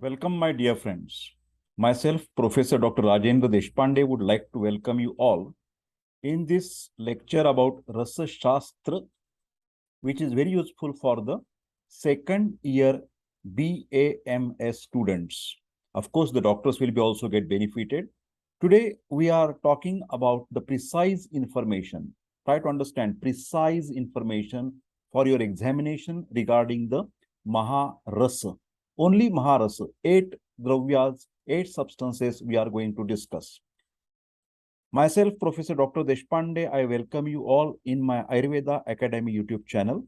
Welcome, my dear friends. Myself, Professor Dr. Rajendra Deshpande, would like to welcome you all in this lecture about Rasashastra, which is very useful for the second year BAMS students. Of course, the doctors will be also get benefited. Today, we are talking about the precise information. Try to understand precise information for your examination regarding the Maharasa. Only Maharasa, 8 dravyas, 8 substances we are going to discuss. Myself, Professor Dr. Deshpande, I welcome you all in my Ayurveda Academy YouTube channel.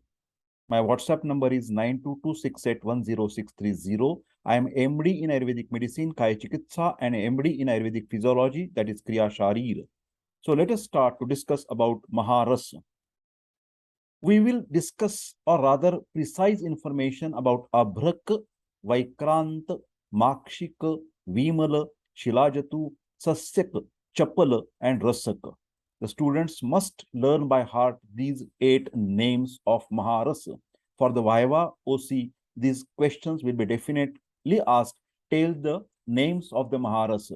My WhatsApp number is 9226810630. I am MD in Ayurvedic Medicine, Kaya Chikitsa, and MD in Ayurvedic Physiology, that is Kriya Sharir. So let us start to discuss about Maharas. We will discuss, or rather precise information about Abhrak, Vaikrant, Makshik, Vimal, Shilajatu, Sasyak, Chapal, and Rasak. The students must learn by heart these 8 names of Maharas. For the Viva OC, these questions will be definitely asked. Tell the names of the Maharas.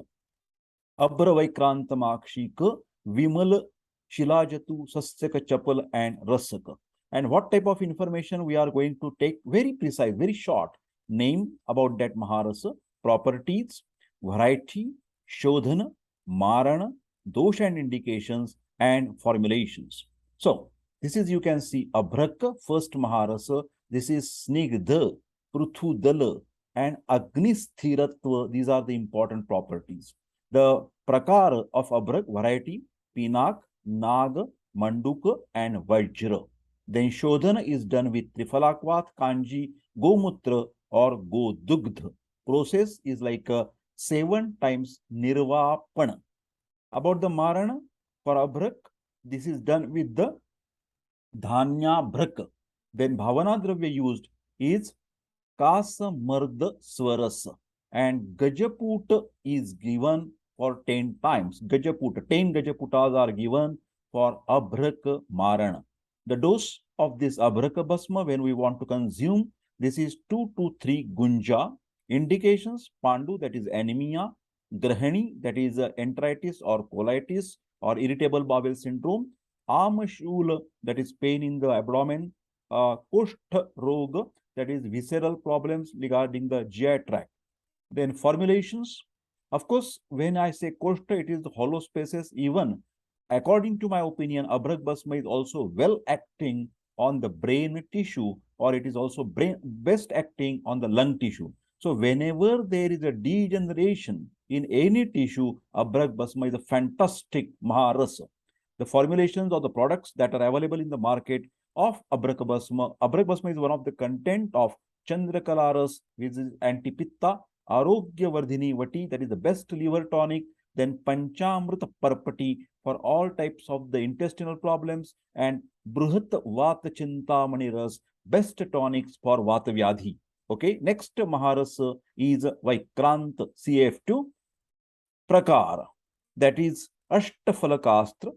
Abhra, Vaikrant, Makshik, Vimal, Shilajatu, Sasyak, Chapal, and Rasak. And what type of information we are going to take? Very precise, very short. Name about that Maharas, properties, variety, Shodhanl, Maran, dosha and indications, and formulations. So, this is, you can see, Abhrak, first Maharasa. This is Snigdha, Prithudala, and Agnisthirattva. These are the important properties. The prakar of Abhrak, variety, Pinak, Nag, Manduk, and Vajra. Then Shodhana is done with Trifalakvat, Kanji, Gomutra, or Godugdha. Process is like 7 times Nirvapana. About the Marana, for Abhrak, this is done with the Dhanya Bhrak. Then Bhavana Dravya used is Kasa Marda Swarasa. And Gajaput is given for 10 times. Gajaput, 10 Gajaputas are given for Abhrak Marana. The dose of this Abhraka Basma, when we want to consume, this is 2 to 3 Gunja. Indications, Pandu, that is anemia, Grahani, that is enteritis or colitis or irritable bowel syndrome, Amashul, that is pain in the abdomen, Kushtha Roga, that is visceral problems regarding the GI tract. Then formulations, of course, when I say Kushtha, it is the hollow spaces. Even according to my opinion, Abhrak Basma is also well acting on the brain tissue, or it is also best acting on the lung tissue. So whenever there is a degeneration in any tissue, Abhrak Basma is a fantastic Maharasa. The formulations or the products that are available in the market of Abhrak Basma is one of the content of Chandrakalaras, which is anti-pitta, Arogya Vardhini Vati, that is the best liver tonic, then Panchamrita Parpati for all types of the intestinal problems, and Bruhat Vata Chintamani Ras, best tonics for Vata Vyadhi. Okay, next Maharas is Vaikrant CF2 Prakara, that is Ashtafalakastra,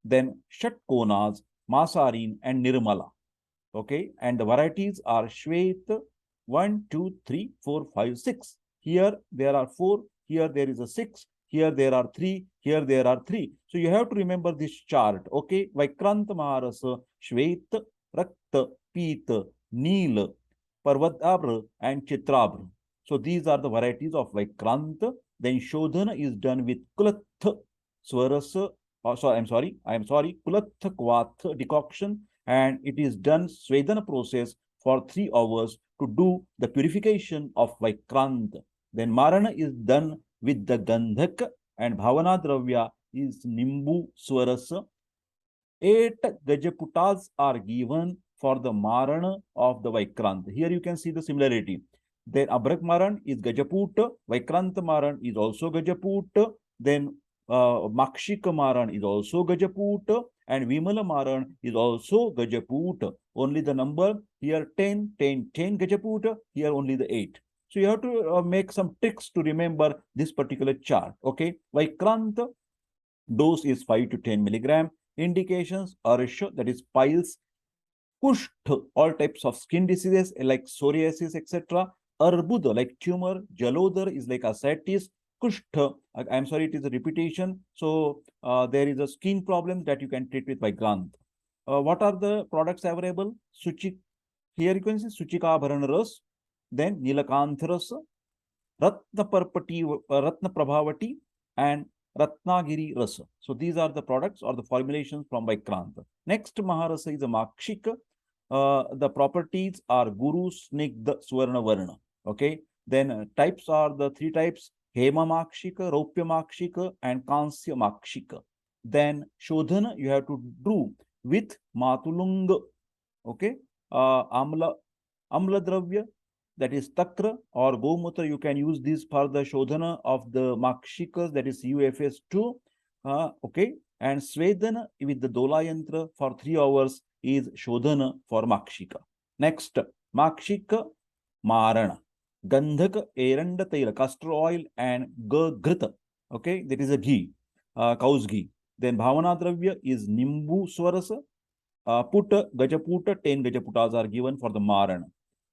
then Shatkonas, Masarin, and Nirmala. Okay, and the varieties are Shwet 1, 2, 3, 4, 5, 6. Here there are 4, here there is a 6, here there are 3, here there are 3. So you have to remember this chart. Okay, Vaikrant Maharasa, Shwet, Rakta, Pita, Neel, Parvatabra, and Chitrabra. So these are the varieties of Vaikrant. Then Shodhana is done with Kulatha Swarasa. Kulatha Kvath decoction, and it is done Svedana process for 3 hours to do the purification of Vaikrant. Then Marana is done with the Gandhak, and Bhavana Dravya is Nimbu Swarasa. 8 Gajaputas are given for the Marana of the Vaikrant. Here you can see the similarity. Then Abhrak Maran is Gajaput, Vaikrant Maran is also Gajaput, then Makshik Maran is also Gajaput, and Vimal Maran is also Gajaput. Only the number here 10, 10, 10 Gajaput, here only the 8. So you have to make some tricks to remember this particular chart. Okay, Vaikrant dose is 5 to 10 milligram. Indications, Arsha, that is piles, Kusht, all types of skin diseases like psoriasis, etc. Arbud, like tumor. Jalodar is like ascites. Kushtha, I'm sorry, it is a repetition. So there is a skin problem that you can treat with Vaikrant. What are the products available? Suchik, here you can see Suchika Bharan Ras, then Nilakanth Ras, Ratna Prabhavati, and Ratnagiri Rasa. So these are the products or the formulations from Vaikrant. Next Maharasa is a Makshik. The properties are Guru, Snigdha, Swarna, Varna. Okay. Then types are the three types: Hema Makshika, Raupya Makshika, and Kansya Makshika. Then Shodhana you have to do with Matulung. Okay. Amla Dravya, that is Takra or Gomutra. You can use this for the Shodhana of the Makshikas, that is UFS2. Okay. And Svedana with the Dola Yantra for 3 hours is Shodhana for Makshika. Next, Makshika Marana, Gandhaka Eranda Taila, castor oil, and Grita. Okay, that is a ghee, cow's ghee. Then Bhavana Dravya is Nimbu Swarasa. Putta, Gajaputa, 10 Gajaputas are given for the Marana.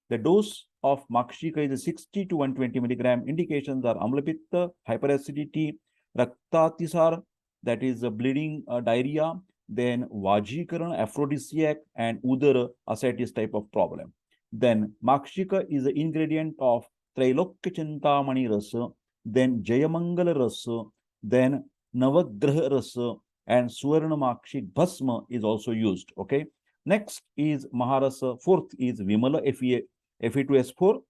The dose of Makshika is 60 to 120 milligram. Indications are Amlapitta, hyperacidity, Raktatisar, that is bleeding, diarrhea, then Vajikaran, aphrodisiac, and Udara, ascites type of problem. Then Makshika is the ingredient of Trailokya Chintamani Rasa, then Jayamangala Rasa, then Navagraha Rasa, and Suvarna Makshik Bhasma is also used. Okay. Next is Maharasa. Fourth is Vimala Fe2S4.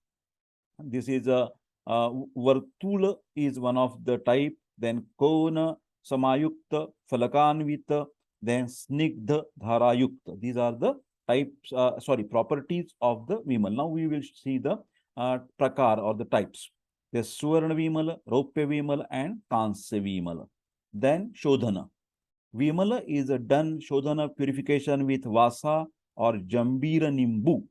This is a Vartula is one of the type. Then Kona Samayukta, Falakanvita, then Snigdha Dharayukta. These are the types, properties of the Vimal. Now we will see the Prakar or the types. There's Suvarna Vimala, Raupya Vimala, and Kansya Vimala. Then Shodhana. Vimala is a done Shodhana purification with Vasa or Jambira Nimbu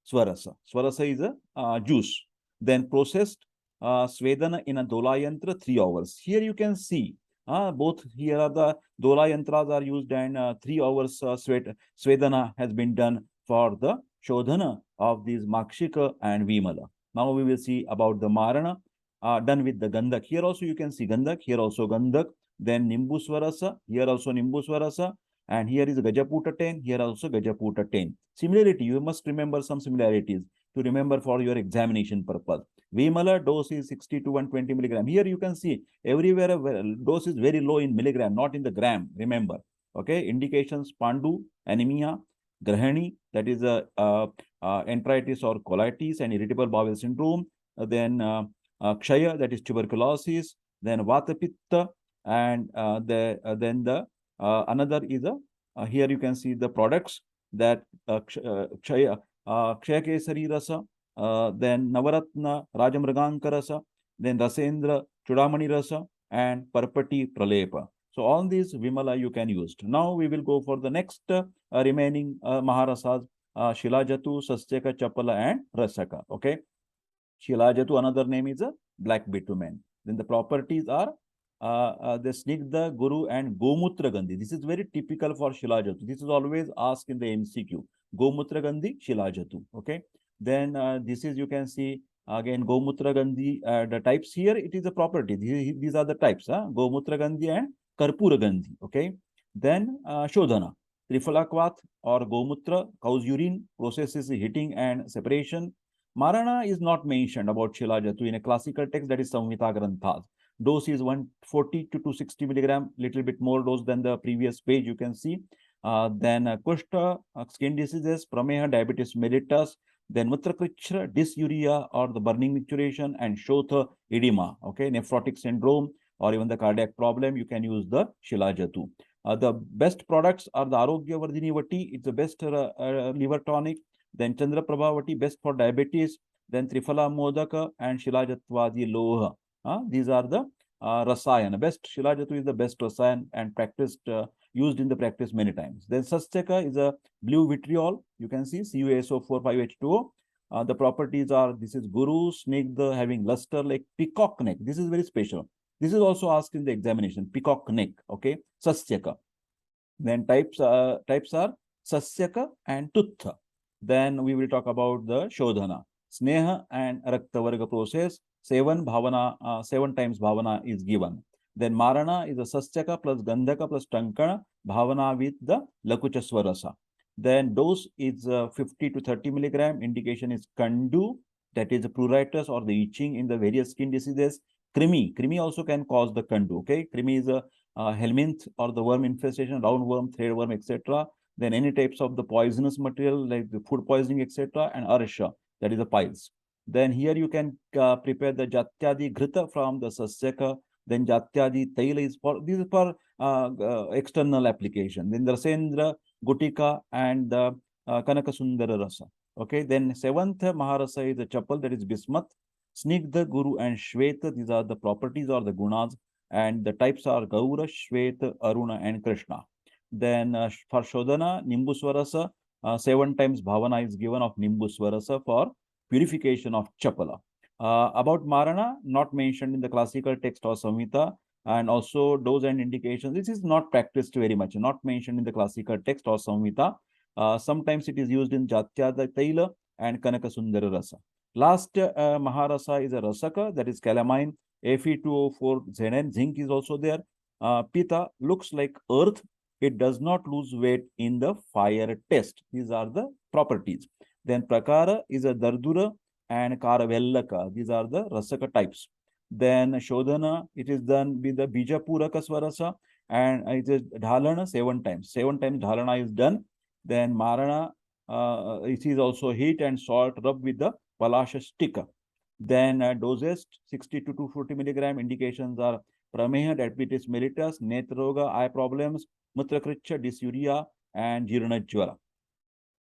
Swarasa. Swarasa is a juice. Then processed Svedana in a Dola Yantra 3 hours. Here you can see both here are the Dola Yantras are used, and 3 hours Svedana has been done for the Shodhana of these Makshika and Vimala. Now we will see about the Marana done with the Gandak. Here also you can see Gandak, here also Gandak. Then Nimbu Swarasa, here also Nimbu Swarasa, and here is Gajaputa 10, here also Gajaputa 10. Similarity, you must remember some similarities to remember for your examination purpose. Vimala dose is 60 to 120 milligram. Here you can see everywhere dose is very low in milligram, not in the gram, remember. Okay, indications: Pandu, anemia, Grahani, that is enteritis or colitis and irritable bowel syndrome. Then Kshaya, that is tuberculosis. Then Vata Pitta, and then the another is here you can see the products that Kshaya Kesari Rasa, then Navaratna Rajamraganka Rasa, then Rasendra Chudamani Rasa, and Parpati Pralepa. So all these Vimala you can use. Now we will go for the next remaining Maharasas, Shilajatu, Sasyaka, Chapala, and Rasaka. Okay. Shilajatu, another name is a black bitumen. Then the properties are the Snigdha, Guru, and Gomutra Gandhi. This is very typical for Shilajatu. This is always asked in the MCQ. Gomutra Gandhi, Shilajatu. Okay. Then this is, you can see again Gomutra Gandhi. The types here, it is a property. These are the types. Gomutra Gandhi and Karpura Gandhi. Okay. Then Shodhana. Trifalakvat or Gomutra, cow's urine, processes heating and separation. Marana is not mentioned about Shilajatu in a classical text, that is Samhita Granthas. Dose is 140 to 260 milligram, little bit more dose than the previous page you can see. Then Kushta, skin diseases, Prameha, diabetes mellitus, then Mutrakrishra, dysuria or the burning micturition, and Shotha edema, okay, nephrotic syndrome or even the cardiac problem, you can use the Shilajatu. The best products are the Arogya Vardhini Vati, it's the best liver tonic. Then Chandra Prabhavati, best for diabetes. Then Trifala Modaka and Shilajatvadi Loha. These are the Rasayan. Best Shilajatu is the best Rasayan and practiced, used in the practice many times. Then Sasyaka is a blue vitriol. You can see CuSO4 5H2O. The properties are, this is Guru, Snigdha, having luster like peacock neck. This is very special. This is also asked in the examination, peacock neck. Okay, Sasyaka. Then types are Sasyaka and Tuttha. Then we will talk about the Shodhana. Sneha and Raktavarga process, 7 times Bhavana is given. Then Marana is a Sasyaka plus Gandhaka plus Tankana Bhavana with the Lakuchaswarasa. Then dose is 50 to 30 milligram. Indication is Kandu, that is the pruritus or the itching in the various skin diseases. Krimi also can cause the Kandu. Okay, Krimi is a helminth or the worm infestation, roundworm, threadworm, etc. Then any types of the poisonous material like the food poisoning, etc. And Arsha, that is the piles. Then here you can prepare the Jatyadi Ghrita from the Sasyaka. Then Jatyadi Taila is for, this is for external application. Then the Rasendra, Gutika, and the Kanakasundara Rasa. Okay, then seventh Maharasa is the Chapal, that is Bismuth. Snigdha, Guru, and Shweta, these are the properties or the gunas, and the types are Gaura, Shweta, Aruna, and Krishna. Then for Shodhana, Nimbuswarasa, 7 times Bhavana is given of Nimbuswarasa for purification of Chapala. About Marana, not mentioned in the classical text or Samhita, and also dose and indications. This is not practiced very much, not mentioned in the classical text or Samhita. Sometimes it is used in Jatyada Taila and Kanakasundara Rasa. Last Maharasa is a Rasaka, that is calamine, Fe2O4Zn, zinc is also there. Pitta looks like earth. It does not lose weight in the fire test. These are the properties. Then Prakara is a Dardura and Karavellaka. These are the Rasaka types. Then Shodhana, it is done with the Bijapuraka Swarasa, and it is Dhalana 7 times. 7 times Dhalana is done. Then Marana, it is also heat and salt rubbed with the Palasha sticker. Then doses 60 to 240 milligram. Indications are Prameha, diabetes mellitus, Netroga, eye problems, Mutrakricha, dysuria, and Jirnajwara.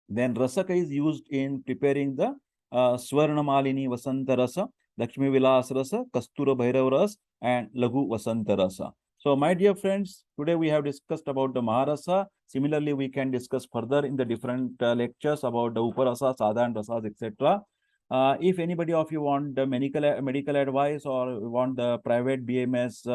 Then Rasaka is used in preparing the Swarnamalini Vasanta Rasa, Lakshmi Vilas Rasa, Kastura Bhairav Ras, and Lagu Vasanta Rasa. So, my dear friends, today we have discussed about the Maharasa. Similarly, we can discuss further in the different lectures about the Uparasa, Sadha, and Rasas, etc. If anybody of you want the medical advice or want the private BMS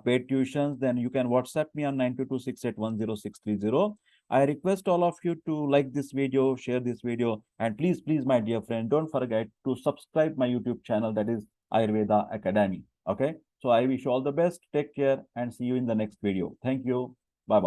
paid tuitions, then you can WhatsApp me on 922681060. I request all of you to like this video, share this video, and please, my dear friend, don't forget to subscribe my YouTube channel, that is Ayurveda Academy. Okay, so I wish you all the best. Take care and see you in the next video. Thank you. Bye bye.